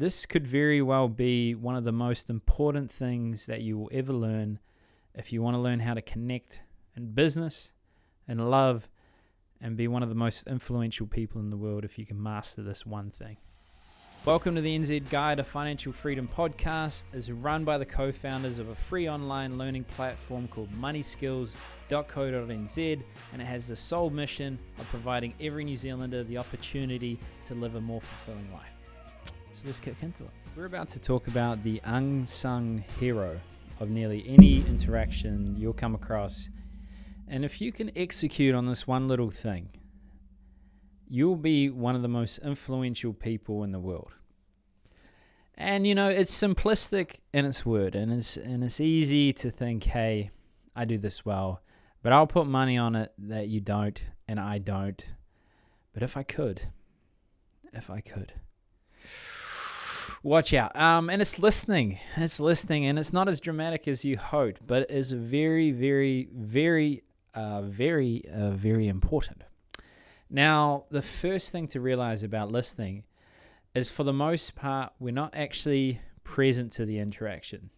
This could very well be one of the most important things that you will ever learn if you want to learn how to connect in business and love and be one of the most influential people in the world if you can master this one thing. Welcome to the NZ Guide to Financial Freedom podcast. It's run by the co-founders of a free online learning platform called moneyskills.co.nz, and it has the sole mission of providing every New Zealander the opportunity to live a more fulfilling life. So let's kick into it. We're about to talk about the unsung hero of nearly any interaction you'll come across. And if you can execute on this one little thing, you'll be one of the most influential people in the world. And it's simplistic in its word, and it's easy to think, hey, I do this well, but I'll put money on it that you don't and I don't. But if I could. Watch out. And it's listening, and it's not as dramatic as you hoped, but it is very, very, very, very important. Now, the first thing to realize about listening is, for the most part, we're not actually present to the interaction.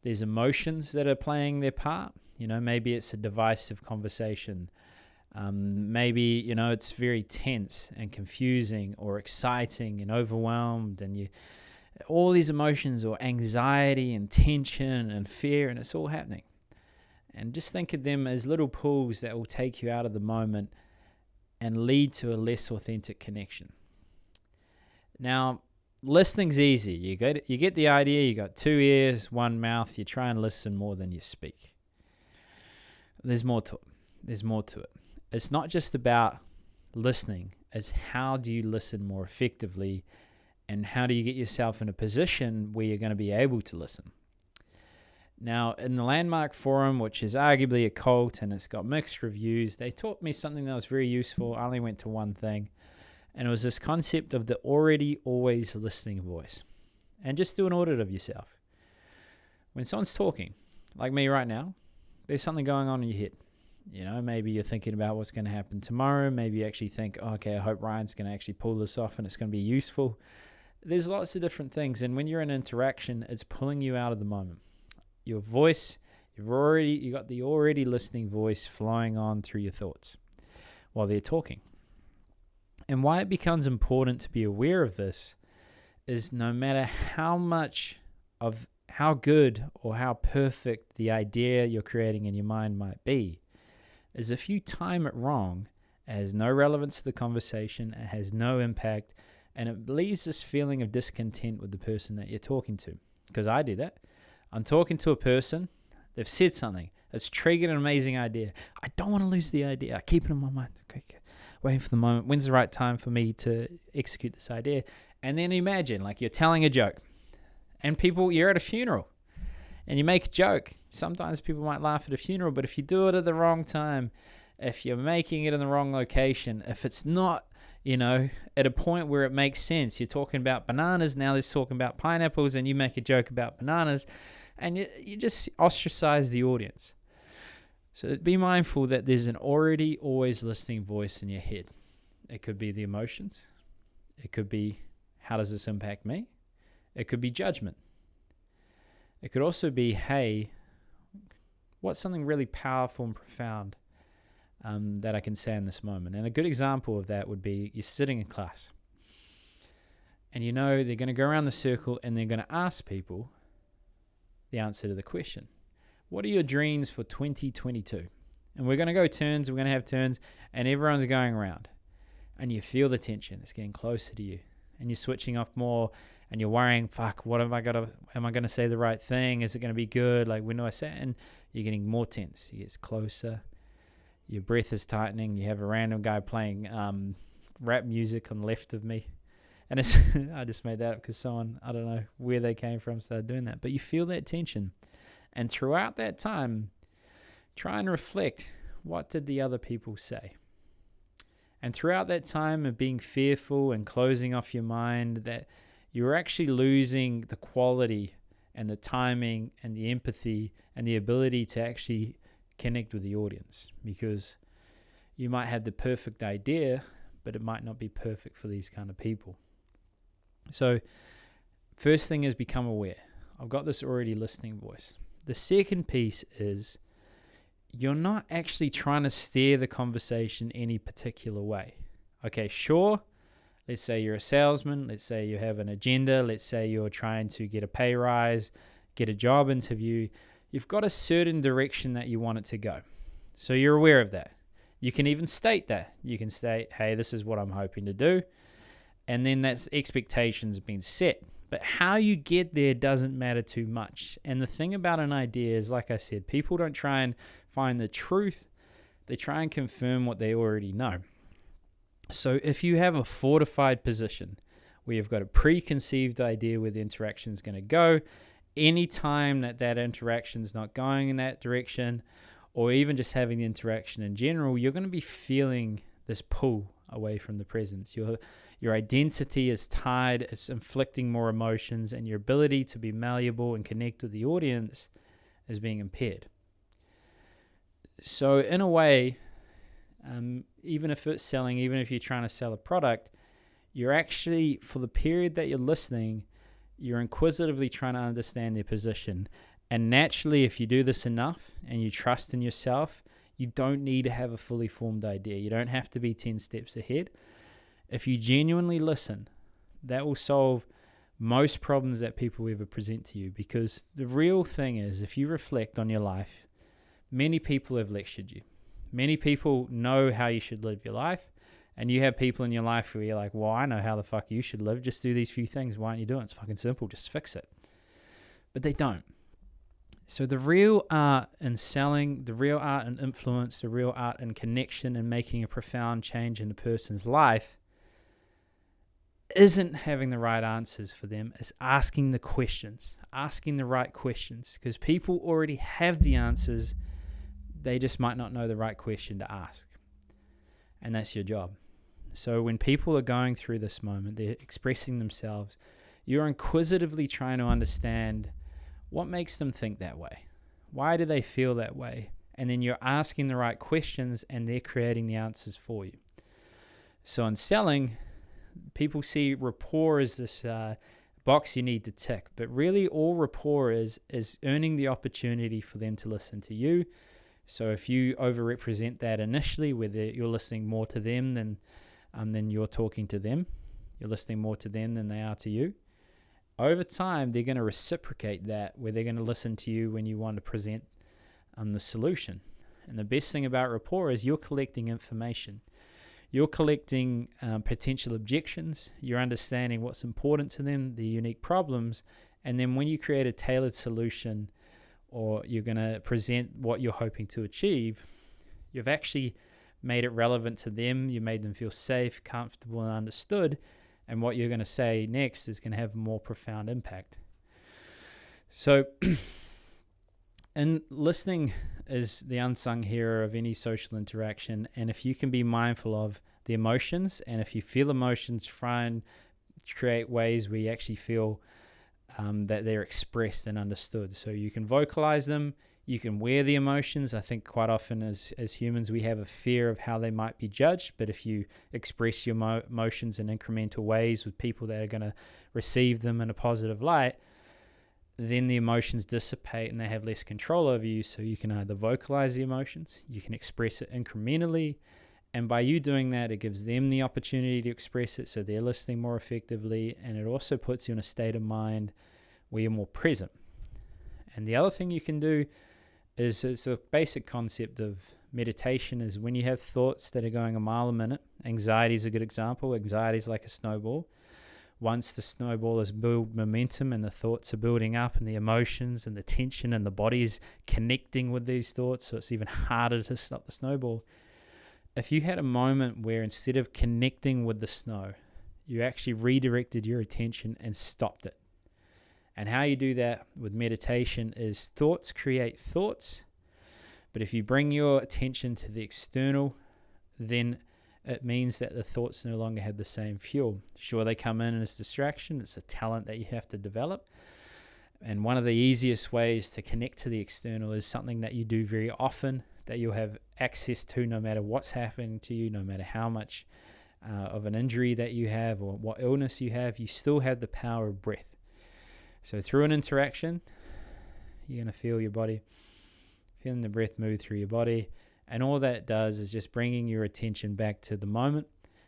There's emotions that are playing their part. Maybe it's a divisive conversation. Maybe, it's very tense and confusing or exciting and overwhelmed, and all these emotions, or anxiety and tension and fear, and it's all happening. And just think of them as little pulls that will take you out of the moment and lead to a less authentic connection. Now, listening's easy. You get the idea. You got 2 ears, 1 mouth. You try and listen more than you speak. There's more to it. It's not just about listening. It's how do you listen more effectively, and how do you get yourself in a position where you're going to be able to listen. Now, in the Landmark Forum, which is arguably a cult and it's got mixed reviews, they taught me something that was very useful. I only went to one thing, and it was this concept of the already always listening voice. And just do an audit of yourself. When someone's talking, like me right now, there's something going on in your head. Maybe you're thinking about what's going to happen tomorrow. Maybe you actually think, okay, I hope Ryan's going to actually pull this off and it's going to be useful. There's lots of different things. And when you're in interaction, it's pulling you out of the moment. Your voice, you got the already listening voice flowing on through your thoughts while they're talking. And why it becomes important to be aware of this is, no matter how good or how perfect the idea you're creating in your mind might be, is if you time it wrong, it has no relevance to the conversation, it has no impact, and it leaves this feeling of discontent with the person that you're talking to. Because I do that. I'm talking to a person, they've said something, it's triggered an amazing idea. I don't want to lose the idea. I keep it in my mind. Okay. Waiting for the moment. When's the right time for me to execute this idea? And then imagine, like, you're telling a joke, and you're at a funeral, and you make a joke. Sometimes people might laugh at a funeral, but if you do it at the wrong time, if you're making it in the wrong location, if it's not, at a point where it makes sense, you're talking about bananas, now they're talking about pineapples, and you make a joke about bananas, and you just ostracize the audience. So be mindful that there's an already always listening voice in your head. It could be the emotions. It could be, how does this impact me? It could be judgment. It could also be, hey, what's something really powerful and profound that I can say in this moment? And a good example of that would be, you're sitting in class, and they're going to go around the circle and they're going to ask people the answer to the question. What are your dreams for 2022? And we're going to go turns, we're going to have turns, and everyone's going around. And you feel the tension, it's getting closer to you. And you're switching off more, and you're worrying, am I going to say the right thing? Is it going to be good? Like, when do I say it? And you're getting more tense. It gets closer. Your breath is tightening. You have a random guy playing rap music on the left of me. And I just made that up because someone, I don't know where they came from, started doing that. But you feel that tension. And throughout that time, try and reflect, what did the other people say? And throughout that time of being fearful and closing off your mind, that you're actually losing the quality and the timing and the empathy and the ability to actually connect with the audience, because you might have the perfect idea, but it might not be perfect for these kind of people. So First thing is become aware. I've got this already listening voice. The second piece is you're not actually trying to steer the conversation any particular way. Okay, sure. Let's say you're a salesman. Let's say you have an agenda. Let's say you're trying to get a pay rise, get a job interview. You've got a certain direction that you want it to go. So you're aware of that. You can even state that. You can state, hey, this is what I'm hoping to do. And then that's expectations being set. But how you get there doesn't matter too much. And the thing about an idea is, like I said, people don't try and find the truth. They try and confirm what they already know. So if you have a fortified position where you've got a preconceived idea where the interaction is going to go, anytime that interaction is not going in that direction, or even just having the interaction in general, you're going to be feeling this pull away from the presence. Your identity is tied, it's inflicting more emotions, and your ability to be malleable and connect with the audience is being impaired. So in a way, even if it's selling, even if you're trying to sell a product, you're actually, for the period that you're listening, you're inquisitively trying to understand their position. And naturally, if you do this enough and you trust in yourself, you don't need to have a fully formed idea. You don't have to be 10 steps ahead. If you genuinely listen, that will solve most problems that people ever present to you. Because the real thing is, if you reflect on your life, many people have lectured you. Many people know how you should live your life. And you have people in your life where you're like, well, I know how the fuck you should live. Just do these few things. Why aren't you doing it? It's fucking simple. Just fix it. But they don't. So the real art in selling, the real art in influence, the real art in connection and making a profound change in a person's life isn't having the right answers for them. It's asking the questions, asking the right questions, because people already have the answers. They just might not know the right question to ask. And that's your job. So when people are going through this moment, they're expressing themselves, you're inquisitively trying to understand what makes them think that way. Why do they feel that way? And then you're asking the right questions and they're creating the answers for you. So in selling, people see rapport as this box you need to tick. But really all rapport is earning the opportunity for them to listen to you. So if you overrepresent that initially, whether you're listening more to them than you're talking to them, you're listening more to them than they are to you, over time, they're going to reciprocate that, where they're going to listen to you when you want to present the solution. And the best thing about rapport is you're collecting information. You're collecting potential objections. You're understanding what's important to them, the unique problems. And then when you create a tailored solution, or you're going to present what you're hoping to achieve, you've actually made it relevant to them. You made them feel safe, comfortable, and understood. And what you're going to say next is going to have a more profound impact. So, and listening is the unsung hero of any social interaction. And if you can be mindful of the emotions, and if you feel emotions, try and create ways where you actually feel that they're expressed and understood. So you can vocalize them, you can wear the emotions. I think quite often as humans, we have a fear of how they might be judged. But if you express your emotions in incremental ways with people that are going to receive them in a positive light, then the emotions dissipate and they have less control over you. So you can either vocalize the emotions, you can express it incrementally. And by you doing that, it gives them the opportunity to express it, so they're listening more effectively. And it also puts you in a state of mind where you're more present. And the other thing you can do is, it's a basic concept of meditation, is when you have thoughts that are going a mile a minute. Anxiety is a good example. Anxiety is like a snowball. Once the snowball has built momentum and the thoughts are building up and the emotions and the tension and the body is connecting with these thoughts, so it's even harder to stop the snowball. If you had a moment where instead of connecting with the snow, you actually redirected your attention and stopped it. And how you do that with meditation is thoughts create thoughts. But if you bring your attention to the external, then it means that the thoughts no longer have the same fuel. Sure, they come in as distraction. It's a talent that you have to develop. And one of the easiest ways to connect to the external is something that you do very often, that you'll have access to no matter what's happening to you, no matter how much of an injury that you have or what illness you have. You still have the power of breath. So through an interaction, you're going to feel your body, feeling the breath move through your body. And all that does is just bringing your attention back to the moment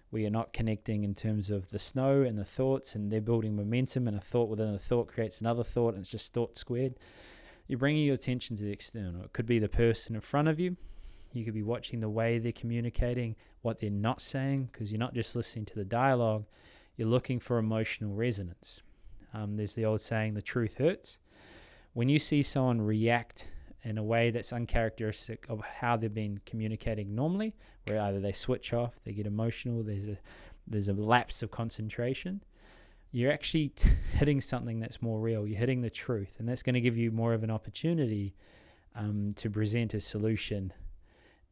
where you're not connecting in terms of the snow and the thoughts, and they're building momentum, and a thought within a thought creates another thought, and it's just thought squared. You're bringing your attention to the external. It could be the person in front of you. You could be watching the way they're communicating, what they're not saying, because you're not just listening to the dialogue, you're looking for emotional resonance. There's the old saying, the truth hurts. When you see someone react in a way that's uncharacteristic of how they've been communicating normally, where either they switch off, they get emotional, there's a lapse of concentration, you're actually hitting something that's more real. You're hitting the truth, and that's going to give you more of an opportunity to present a solution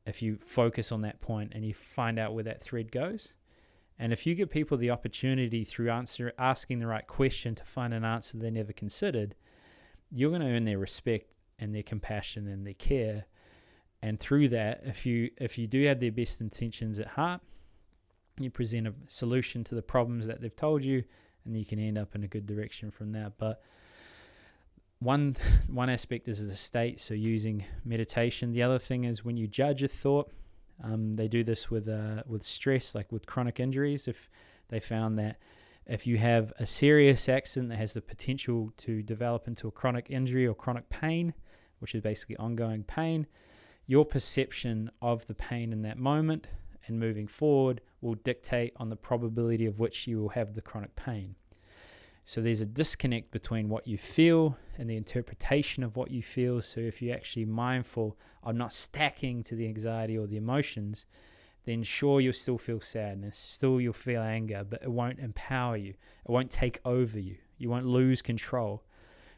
if you focus on that point and you find out where that thread goes. And if you give people the opportunity through asking the right question to find an answer they never considered, you're going to earn their respect and their compassion and their care. And through that, if you do have their best intentions at heart, you present a solution to the problems that they've told you, and you can end up in a good direction from that. But one aspect is the state, so using meditation. The other thing is when you judge a thought, they do this with stress, like with chronic injuries. If they found that if you have a serious accident that has the potential to develop into a chronic injury or chronic pain, which is basically ongoing pain, your perception of the pain in that moment and moving forward will dictate on the probability of which you will have the chronic pain. So there's a disconnect between what you feel and the interpretation of what you feel. So if you're actually mindful of not stacking to the anxiety or the emotions, then sure, you'll still feel sadness, still you'll feel anger, but it won't empower you. It won't take over you. You won't lose control.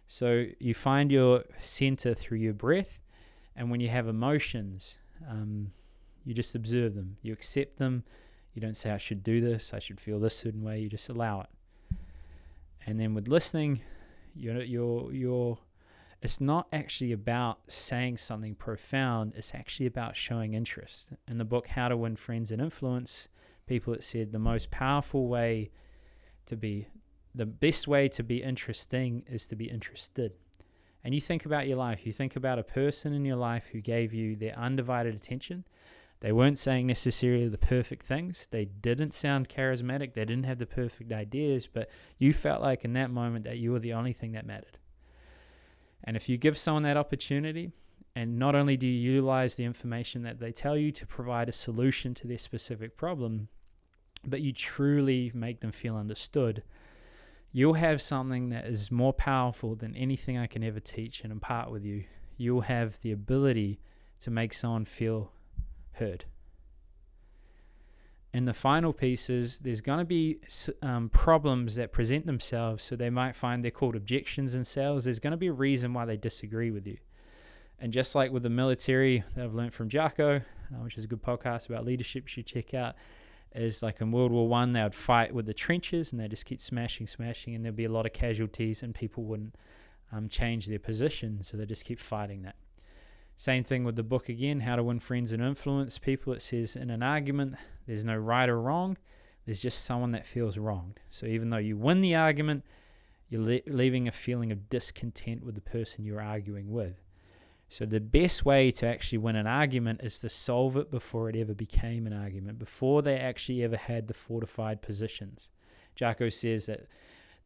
So you find your center through your breath, and when you have emotions, you just observe them. You accept them. You don't say, I should do this, I should feel this certain way. You just allow it. And then with listening, it's not actually about saying something profound. It's actually about showing interest. In the book, How to Win Friends and Influence People, it said the most powerful way the best way to be interesting is to be interested. And you think about your life. You think about a person in your life who gave you their undivided attention. They weren't saying necessarily the perfect things. They didn't sound charismatic. They didn't have the perfect ideas, but you felt like in that moment that you were the only thing that mattered. And if you give someone that opportunity, and not only do you utilize the information that they tell you to provide a solution to their specific problem, but you truly make them feel understood, you'll have something that is more powerful than anything I can ever teach and impart with you. You'll have the ability to make someone feel heard. And the final piece is there's going to be problems that present themselves. So they might find they're called objections in sales. There's going to be a reason why they disagree with you. And just like with the military that I've learned from Jocko, which is a good podcast about leadership you should check out, is like in World War I, they would fight with the trenches and they just keep smashing, and there'd be a lot of casualties and people wouldn't change their position. So they just keep fighting that. Same thing with the book again, How to Win Friends and Influence People. It says in an argument, there's no right or wrong. There's just someone that feels wronged. So even though you win the argument, you're leaving a feeling of discontent with the person you're arguing with. So the best way to actually win an argument is to solve it before it ever became an argument, before they actually ever had the fortified positions. Jocko says that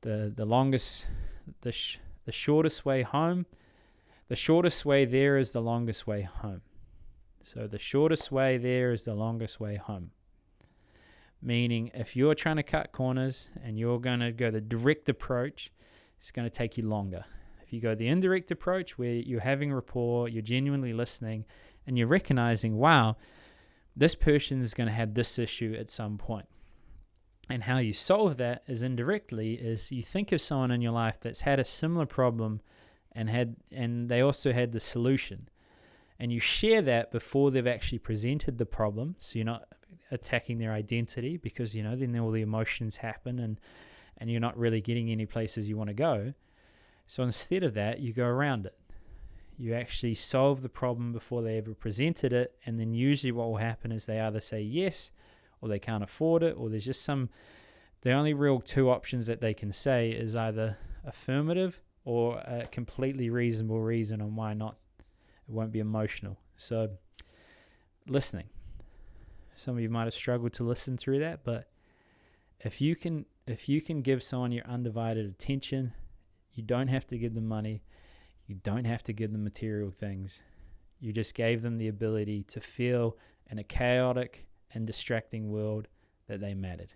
the shortest way home, the shortest way there is the longest way home. So the shortest way there is the longest way home. Meaning if you're trying to cut corners and you're going to go the direct approach, it's going to take you longer. If you go the indirect approach where you're having rapport, you're genuinely listening, and you're recognizing, wow, this person is going to have this issue at some point. And how you solve that is indirectly, is you think of someone in your life that's had a similar problem and they also had the solution. And you share that before they've actually presented the problem, so you're not attacking their identity, because then all the emotions happen and you're not really getting any places you want to go. So instead of that, you go around it. You actually solve the problem before they ever presented it, and then usually what will happen is they either say yes, or they can't afford it, or there's just the only real two options that they can say is either affirmative or a completely reasonable reason on why not. It won't be emotional. So listening. Some of you might have struggled to listen through that, but if you can give someone your undivided attention, you don't have to give them money. You don't have to give them material things. You just gave them the ability to feel in a chaotic and distracting world that they mattered.